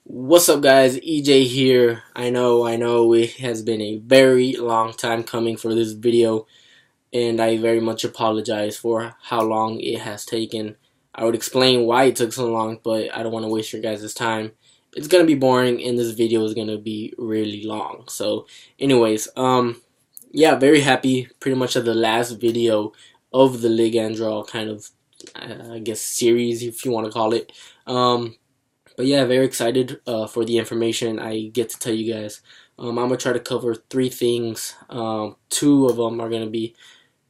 What's up, guys? EJ here. I know it has been a very long time coming for this video, and I very much apologize for how long it has taken. I would explain why it took so long, but I don't want to waste your guys' time. It's gonna be boring, and this video is gonna be really long. So, anyways, yeah, very happy. Pretty much at the last video of the Ligandrol kind of, I guess, series, if you want to call it. But yeah, very excited for the information I get to tell you guys. I'm gonna try to cover three things. Two of them are gonna be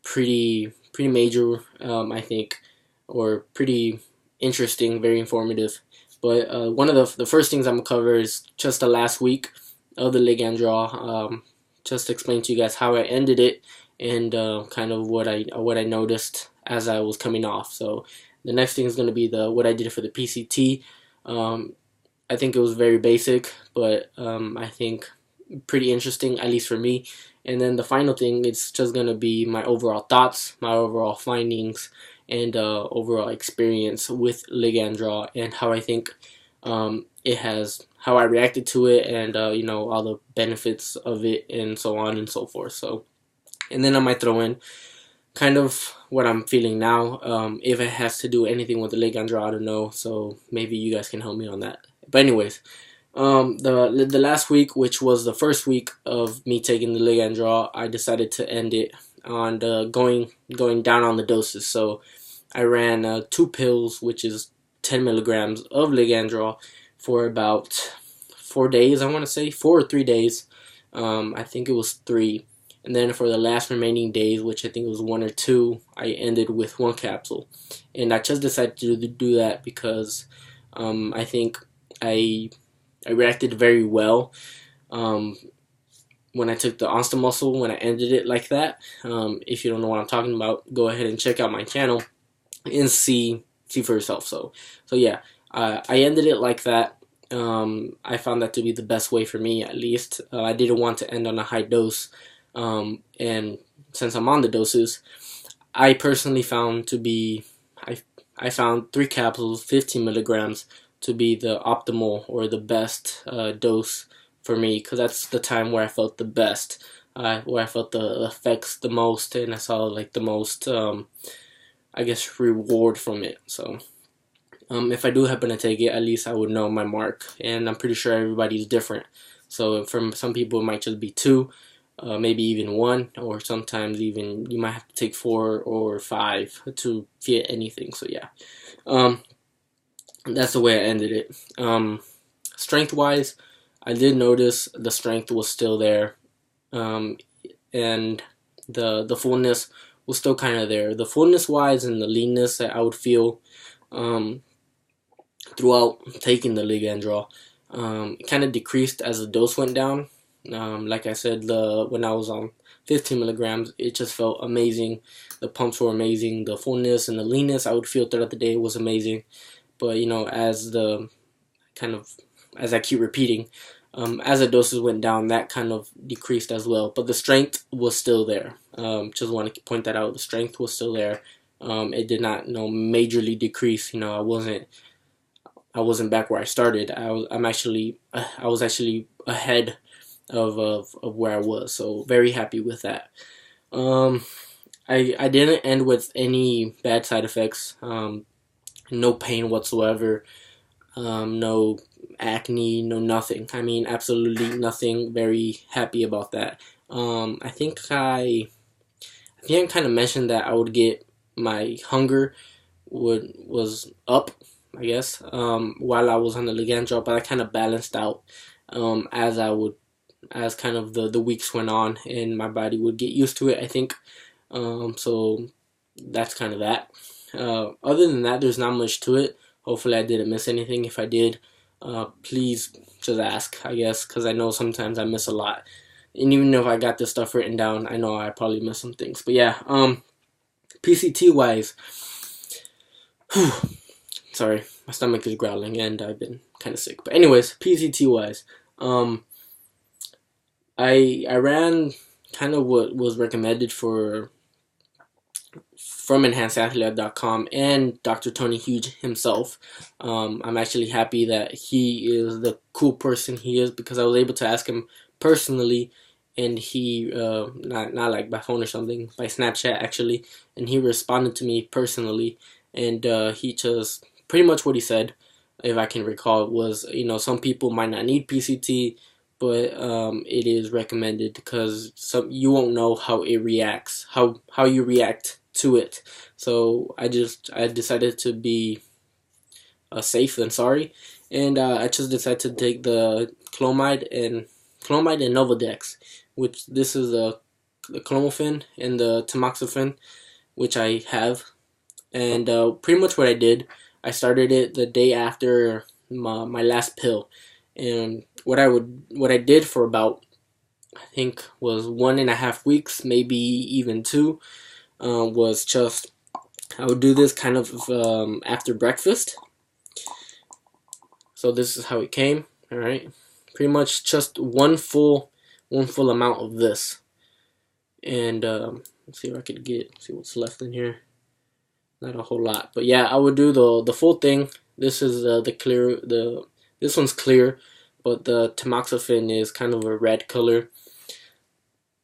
pretty major, I think, or pretty interesting, very informative. But one of the first things I'm gonna cover is just the last week of the Ligandrol. Just to explain to you guys how I ended it and kind of what I noticed as I was coming off. So the next thing is gonna be what I did for the PCT. I think it was very basic, but I think pretty interesting, at least for me. And then the final thing, it's just going to be my overall thoughts, my overall findings, and overall experience with Ligandrol and how I think it has, how I reacted to it, and you know, all the benefits of it, and so on and so forth. So, and then I might throw in kind of what I'm feeling now. If it has to do anything with the Ligandrol, I don't know. So maybe you guys can help me on that. But anyways, the last week, which was the first week of me taking the Ligandrol, I decided to end it on going down on the doses. So I ran 2 pills, which is 10 milligrams of Ligandrol, for about 4 days. I want to say 4 or 3 days. I think it was 3. And then for the last remaining days, which I think it was 1 or 2, I ended with 1 capsule. And I just decided to do that because I think I reacted very well when I took the Onsta muscle, when I ended it like that. If you don't know what I'm talking about, go ahead and check out my channel and see for yourself. So yeah, I ended it like that. I found that to be the best way for me, at least. I didn't want to end on a high dose. And since I'm on the doses, I personally found to be, I found 3 capsules, 15 milligrams, to be the optimal or the best dose for me, because that's the time where I felt the best, where I felt the effects the most, and I saw like the most, I guess, reward from it. So if I do happen to take it, at least I would know my mark, and I'm pretty sure everybody's different. So for some people, it might just be 2. Maybe even 1, or sometimes even you might have to take 4 or 5 to get anything. So yeah, that's the way I ended it. Strength wise, I did notice the strength was still there, and the fullness was still kind of there. The fullness wise and the leanness that I would feel throughout taking the Ligandrol kind of decreased as the dose went down. Like I said, when I was on 15 milligrams, it just felt amazing. The pumps were amazing. The fullness and the leanness I would feel throughout the day was amazing. But you know, as I keep repeating, as the doses went down, that kind of decreased as well. But the strength was still there. Just want to point that out. The strength was still there. It did not, majorly decrease. I wasn't back where I started. I was actually ahead of where I was, so very happy with that. I didn't end with any bad side effects, no pain whatsoever, no acne, no nothing. I mean, absolutely nothing. Very happy about that. I think I kind of mentioned that I would get my hunger was up, I guess, while I was on the Ligandrol, but I kind of balanced out as kind of the weeks went on and my body would get used to it, I think. So that's kind of that. Other than that, there's not much to it. Hopefully I didn't miss anything. If I did, please just ask, I guess, because I know sometimes I miss a lot. And even if I got this stuff written down, I know I probably missed some things. But yeah, PCT wise, sorry, my stomach is growling and I've been kind of sick. But anyways, PCT wise, I ran kind of what was recommended for from enhancedathlete.com and Dr. Tony Huge himself. I'm actually happy that he is the cool person he is, because I was able to ask him personally, and he not like by phone or something, by Snapchat actually, and he responded to me personally, and he just pretty much what he said, if I can recall, was, some people might not need PCT, but it is recommended because you won't know how it reacts, how you react to it. So I decided to be safe than sorry, and I just decided to take the Clomide and Novodex, which this is the clomiphene and the tamoxifen, which I have. And pretty much what I did, I started it the day after my last pill, and what I did for about, I think, was 1.5 weeks, maybe even 2, was just, I would do this kind of after breakfast. So this is how it came. All right, pretty much just one full amount of this, and let's see if I could see what's left in here. Not a whole lot, but yeah, I would do the full thing. This is the clear. This one's clear, but the tamoxifen is kind of a red color.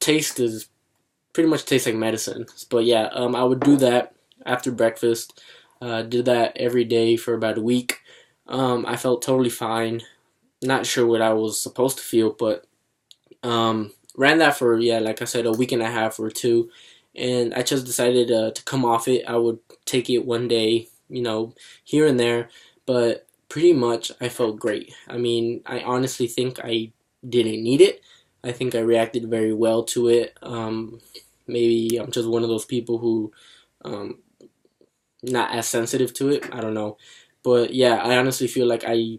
Taste is pretty much tastes like medicine. But yeah, I would do that after breakfast. Did that every day for about a week. I felt totally fine. Not sure what I was supposed to feel, but ran that for, yeah, like I said, a week and a half or 2. And I just decided to come off it. I would take it one day, here and there, but pretty much I felt great. I mean, I honestly think I didn't need it. I think I reacted very well to it. Maybe I'm just one of those people who not as sensitive to it. I don't know. But yeah, I honestly feel like I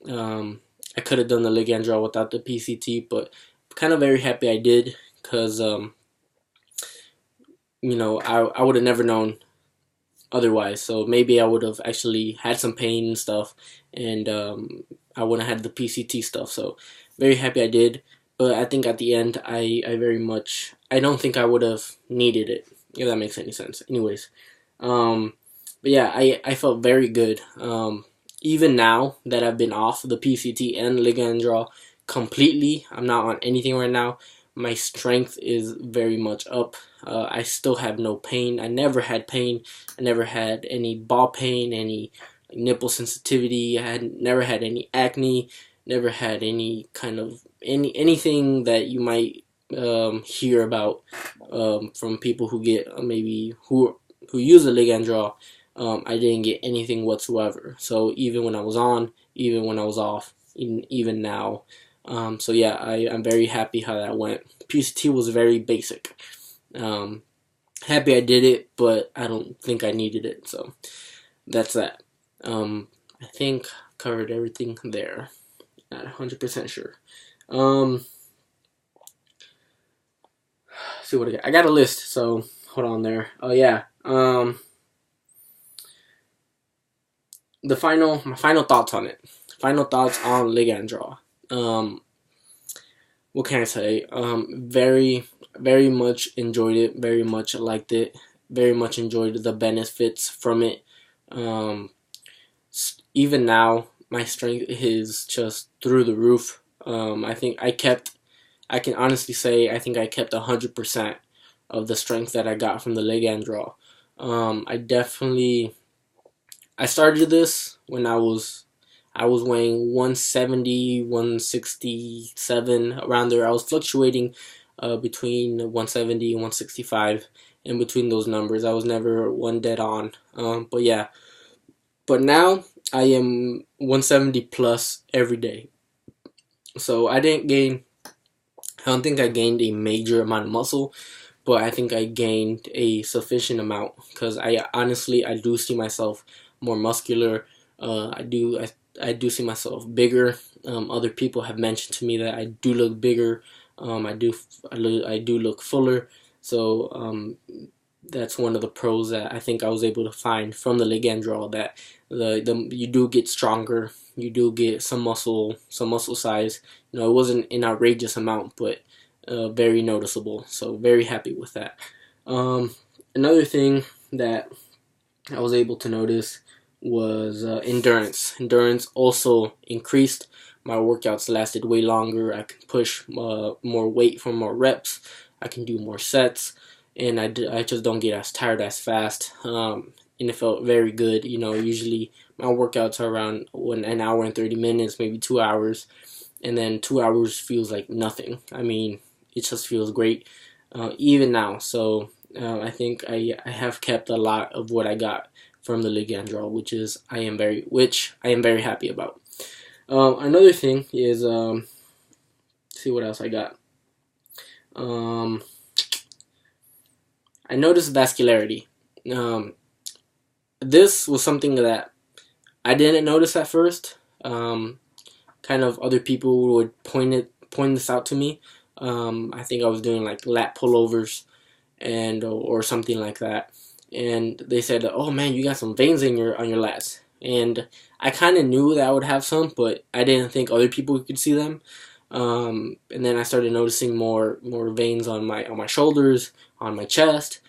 could have done the Ligandrol without the PCT, but kind of very happy I did, because I would have never known otherwise. So maybe I would have actually had some pain and stuff, and I wouldn't have had the PCT stuff. So very happy I did. But I think at the end, I don't think I would have needed it, if that makes any sense. Anyways, but yeah, I felt very good. Even now that I've been off the PCT and Ligandrol completely, I'm not on anything right now, my strength is very much up. I still have no pain. I never had pain. I never had any ball pain, any nipple sensitivity. I had never had any acne. Never had any kind of anything that you might hear about from people who get who use the Ligandrol. I didn't get anything whatsoever. So even when I was on, even when I was off, even now. So yeah, I'm very happy how that went. PCT was very basic. Happy I did it, but I don't think I needed it. So that's that. I think covered everything there. Not 100% sure. See what I got. I got a list, so hold on there. Oh yeah. My final thoughts on it. Final thoughts on Ligandrol. What can I say? Very, very much enjoyed it. Very much liked it. Very much enjoyed the benefits from it. Even now, my strength is just through the roof. I can honestly say I think I kept 100% of the strength that I got from the Ligandrol. I started this when I was weighing 170, 167, around there. I was fluctuating between 170 and 165, in between those numbers. I was never one dead on. But yeah. But now I am 170 plus every day. So I don't think I gained a major amount of muscle, but I think I gained a sufficient amount, because I do see myself more muscular. I do see myself bigger. Other people have mentioned to me that I do look bigger. I do look fuller. So that's one of the pros that I think I was able to find from the Ligandrol, that you do get stronger. You do get some muscle size. It wasn't an outrageous amount, but very noticeable. So very happy with that. Another thing that I was able to notice was endurance. Endurance also increased. My workouts lasted way longer. I can push more weight for more reps. I can do more sets, and I just don't get as tired as fast. And it felt very good. You know, usually my workouts are around an hour and 30 minutes, maybe 2 hours, and then 2 hours feels like nothing. I mean, it just feels great, even now. So I think I have kept a lot of what I got from the Ligandrol, which I am very happy about. Another thing is see what else I got. I noticed vascularity. Um, this was something that I didn't notice at first. Kind of other people would point this out to me. I think I was doing like lat pullovers and or something like that, and they said, "Oh man, you got some veins in your on your lats." And I kind of knew that I would have some, but I didn't think other people could see them. And then I started noticing more veins on my shoulders, on my chest,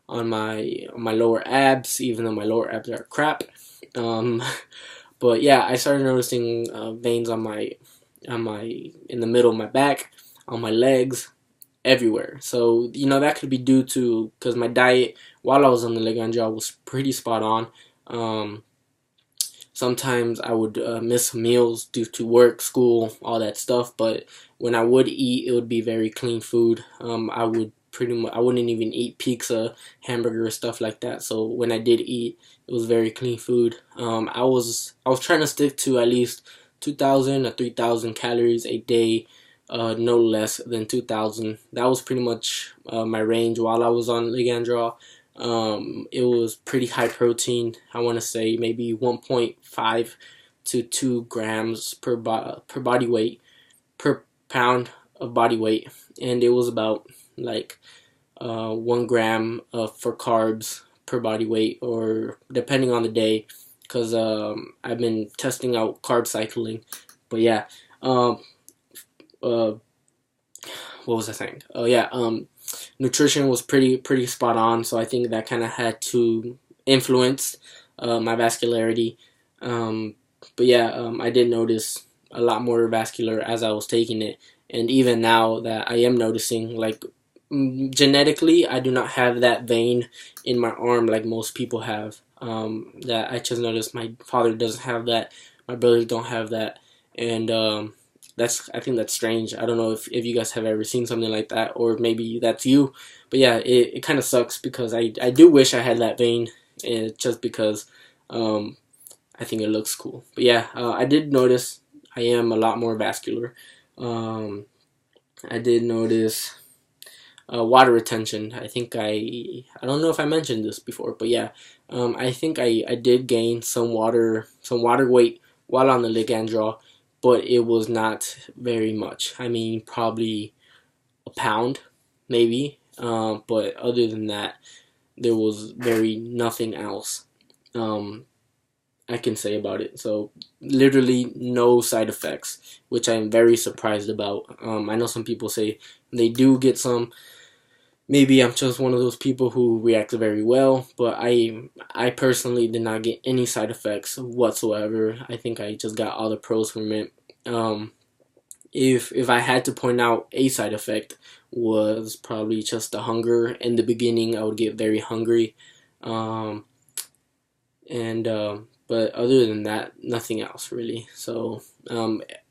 on my lower abs, even though my lower abs are crap. Um, but yeah, I started noticing veins on my in the middle of my back, on my legs, everywhere. So you know that could be due to because my diet while I was on the Ligandrol was pretty spot on. Sometimes I would miss meals due to work, school, all that stuff. But when I would eat, it would be very clean food. I wouldn't even eat pizza, hamburger, stuff like that. So when I did eat, it was very clean food. I was trying to stick to at least 2,000 or 3,000 calories a day, no less than 2,000. That was pretty much my range while I was on Ligandrol. It was pretty high protein. I want to say maybe 1.5 to 2 grams per body weight, per pound of body weight, and it was about like 1 gram for carbs per body weight, or depending on the day, because I've been testing out carb cycling. But yeah, what was I saying? Oh yeah, nutrition was pretty spot on, so I think that kind of had to influence my vascularity. But yeah, I did notice a lot more vascular as I was taking it, and even now that I am noticing, like genetically, I do not have that vein in my arm like most people have. That I just noticed my father doesn't have that, my brothers don't have that, and I think that's strange. I don't know if you guys have ever seen something like that, or maybe that's you. But yeah, it kind of sucks because I do wish I had that vein, just because I think it looks cool. But yeah, I did notice I am a lot more vascular. I did notice water retention. I don't know if I mentioned this before, but yeah, I think I did gain some water weight while on the Ligandrol, but it was not very much. I mean, probably a pound, maybe. But other than that, there was very nothing else I can say about it. So literally no side effects, which I am very surprised about. I know some people say they do get some. Maybe I'm just one of those people who reacts very well, but I personally did not get any side effects whatsoever. I think I just got all the pros from it. If I had to point out a side effect, was probably just the hunger. In the beginning, I would get very hungry, um, and but other than that, nothing else really. So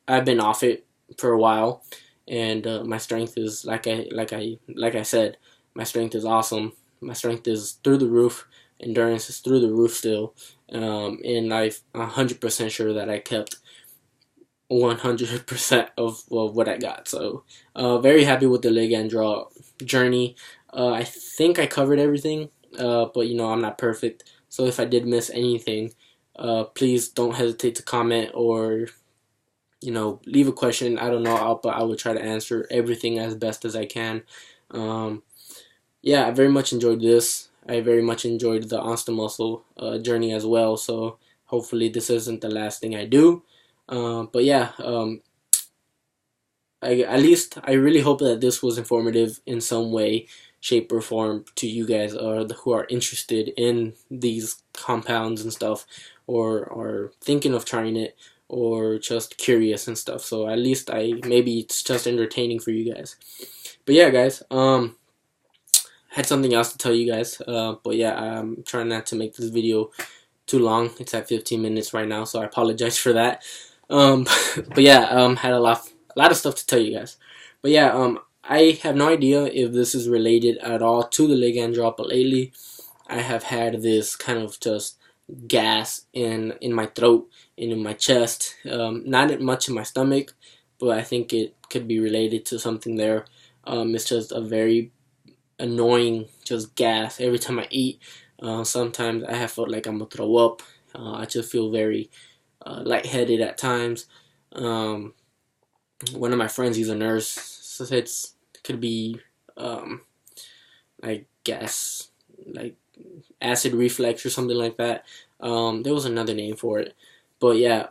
I've been off it for a while, and my strength is like I said, my strength is awesome. My strength is through the roof. Endurance is through the roof still, and I'm 100% sure that I kept 100% of what I got. So very happy with the Ligandrol journey. I think I covered everything, but you know I'm not perfect. So if I did miss anything, please don't hesitate to comment or leave a question. I don't know, but I will try to answer everything as best as I can. Yeah, I very much enjoyed this. I very much enjoyed the Onsta Muscle journey as well. So hopefully this isn't the last thing I do. But yeah, at least I really hope that this was informative in some way. shape or form to you guys who are interested in these compounds and stuff, or are thinking of trying it, or just curious and stuff. So at least maybe it's just entertaining for you guys. But yeah, guys, had something else to tell you guys. But yeah, I'm trying not to make this video too long. It's at 15 minutes right now, so I apologize for that. But yeah, had a lot of stuff to tell you guys. But yeah, I have no idea if this is related at all to the Ligandrol, but lately I have had this kind of just gas in my throat and in my chest. Not much in my stomach, but I think it could be related to something there. It's just a very annoying just gas every time I eat. Sometimes I have felt like I'm gonna throw up. I just feel very lightheaded at times. One of my friends, he's a nurse, so it could be like gas, like acid reflux or something like that. There was another name for it, but yeah,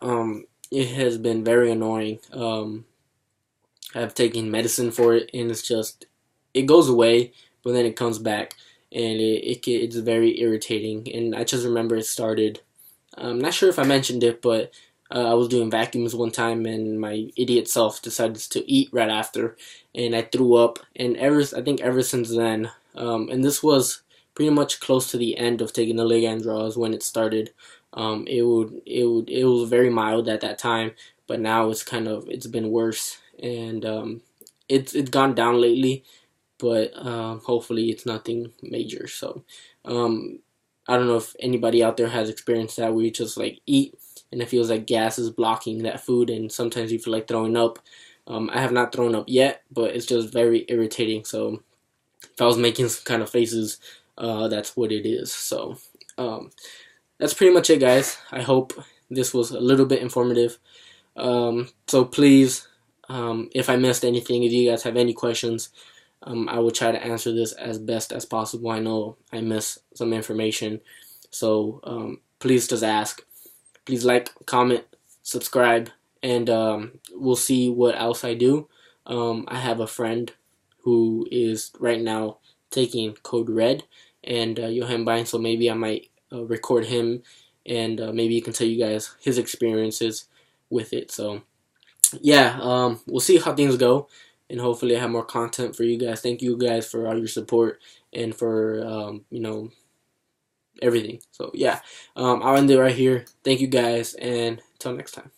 it has been very annoying. I've taken medicine for it, and it goes away, but then it comes back, and it's very irritating. And I just remember it started. I'm not sure if I mentioned it, but I was doing vacuums one time, and my idiot self decided to eat right after, and I threw up. And I think ever since then, and this was pretty much close to the end of taking the Ligandrol is when it started. It was very mild at that time, but now it's been worse, and it's gone down lately, but hopefully it's nothing major. So I don't know if anybody out there has experienced that, where you just like eat and it feels like gas is blocking that food, and sometimes you feel like throwing up. I have not thrown up yet, but it's just very irritating. So if I was making some kind of faces, that's what it is. So that's pretty much it, guys. I hope this was a little bit informative. So please, if I missed anything, if you guys have any questions, I will try to answer this as best as possible. I know I missed some information, so please just ask. Please like, comment, subscribe, and we'll see what else I do. I have a friend who is right now taking Code Red and Johan Bine, so maybe I might record him, and maybe he can tell you guys his experiences with it. So yeah, we'll see how things go, and hopefully I have more content for you guys. Thank you guys for all your support and for everything. So yeah, I'll end it right here. Thank you guys, and until next time.